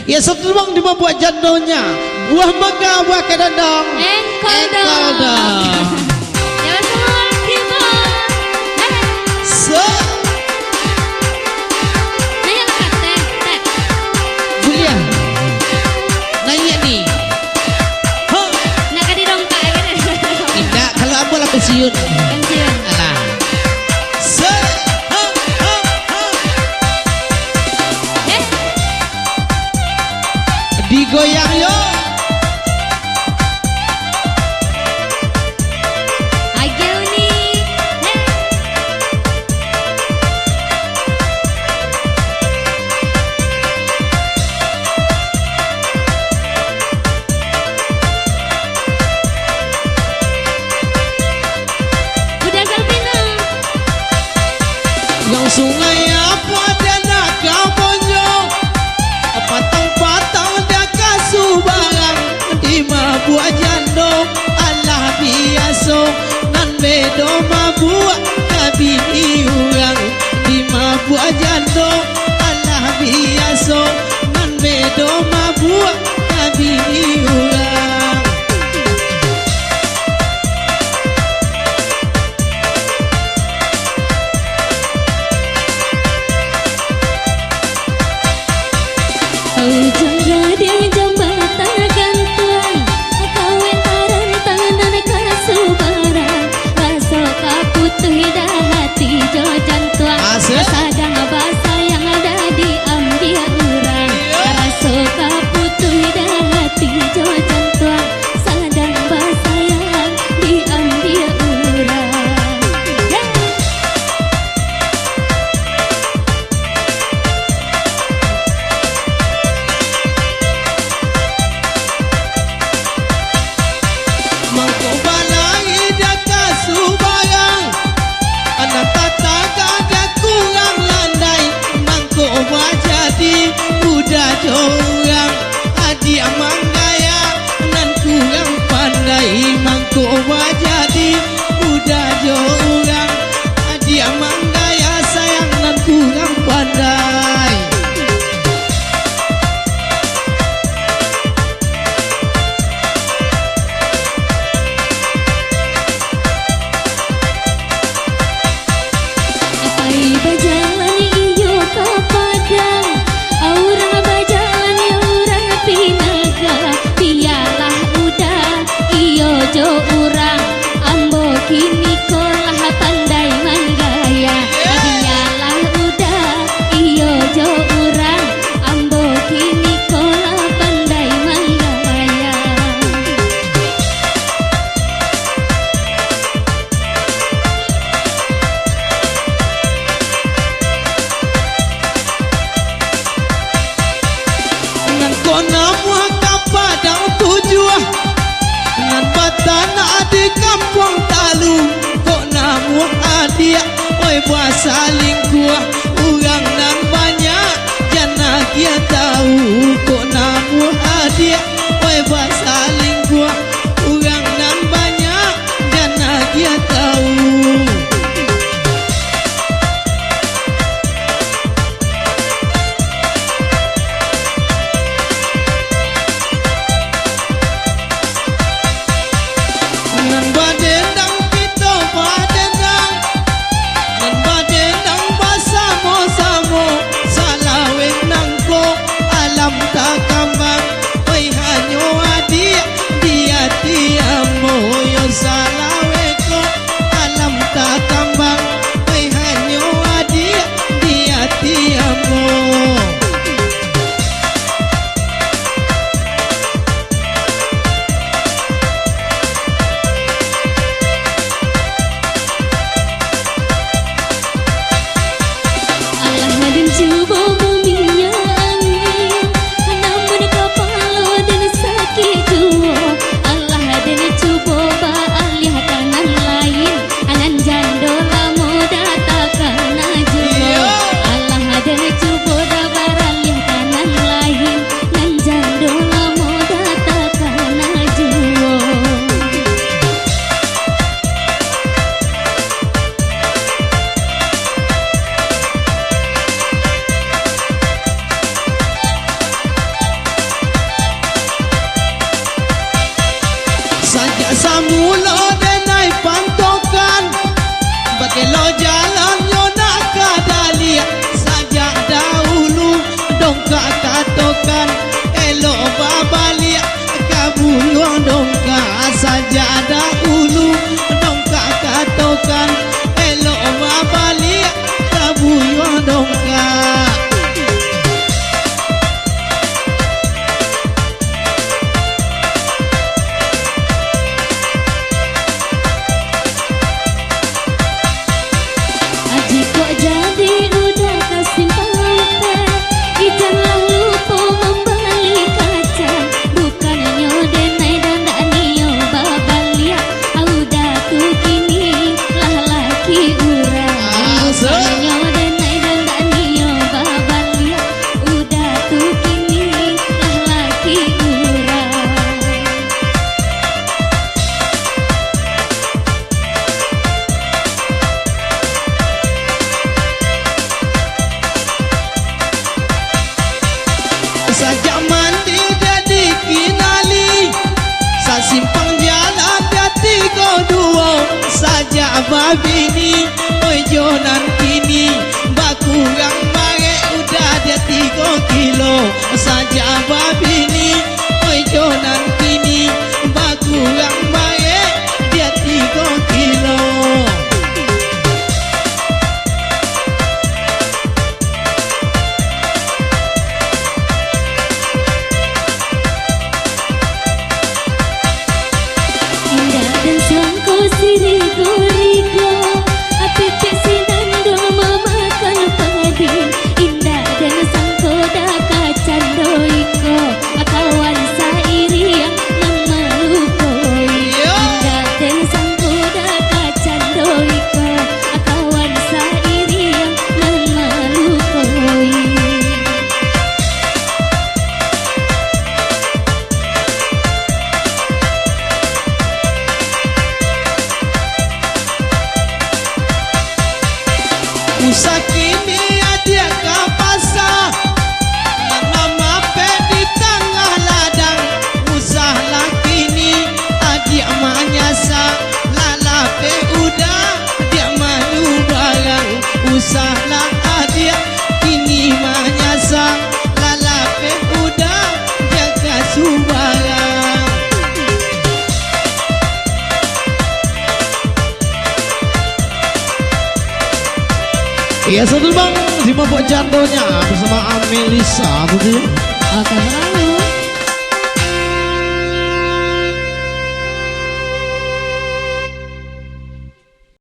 Ya satu bang dia buat jandonya. Buah mangga, buah kadandang. Engkau dong. Ya semua kita. So. Naya kate. Julia. Naya ni. Ha. Nak kadi dongka gitu. Tidak, kalau apa lah pensiun. Pensiun. Alah. So. Ha. Ha. Ha. Digoyang yo. Agil nih. Udah Salvina. Yang sungai apa dia nak kau bonyok. Patang-patang dia kasuh barang. Di mabuak jandong. Allah biasa. Nan bedo mabuak kabini orang. Di mabuak jandong. Allah biasa. Nan bedo mabuak kabini orang. Jangga dia jambatan gantuan, kawin taran tangan kasuh barang. Raso kaputuh dah hati jo jantuan. Asal? Sadang bahasa yang ada diambil orang. Raso kaputuh dah hati jo jantuan. Sadang bahasa yang diambil orang. Mangko balai dia kasuh barang. Anak tataga dia kurang landai. Mangko jadi udah jorang. Adik manggaya nan kurang pandai. Mangko jadi udah jorang. Adik manggaya sayang nan kurang pandai. Ai bajalan iyo ka padang, aurang bajalan orang pinaga. Pialah udah iyo jo urang, ambo kini kolah pandai manggaya. Pialah udah iyo jo urang, ambo kini kolah pandai manggaya. Nan kona muak kapadang tujuh. Nan batana di kampung talu. Kona muak adia. Oi puasa lingkuah. Orang nan banyak. Jana dia tahu. Kona muak adia. Oi puasa lingkuah. Orang nan banyak. Jana dia tahu. Nan badendang kita badendang. Nan badendang mula denai pantokan Bakelo jalan yo nak kadali Sajak dahulu dongkak katokan Elok babalik kabuyong dongkak Sajak dahulu dongkak katokan Elok babalik kabuyong dongkak Kok jadi udah kasimpang teh Ijanlah lupa membalik kaca Bukannya denai dan tak nio babalia Auda tu kini lah laki urang Bukannya denai dan tak nio babalia Udah tu kini lah laki urang Sajak mandi jadi kinali Sa simpang jalan dia 32 Sajak babini oi jonan kini Bakurang mare udah dia 3 kilo Sajak babini oi jonan kini Bakurang mare dia 3 kilo Dan sangko sirigo-rigo Api sinando mamakan padi Indah dan sangko dah candoiko Kawan sairi yang memelukoi Indah dan sangko dah candoiko Kawan sairi yang memelukoi Usah kini adia ke pasar Mama pe di tengah ladang Usah lah kini adia manyasa Lala pe udah dia malu barang Usah lah adia kini manyasa Lala pe udah dia kasuh barang Iya satu bang, si mabuk jandonya bersama Amelisa betul. Akan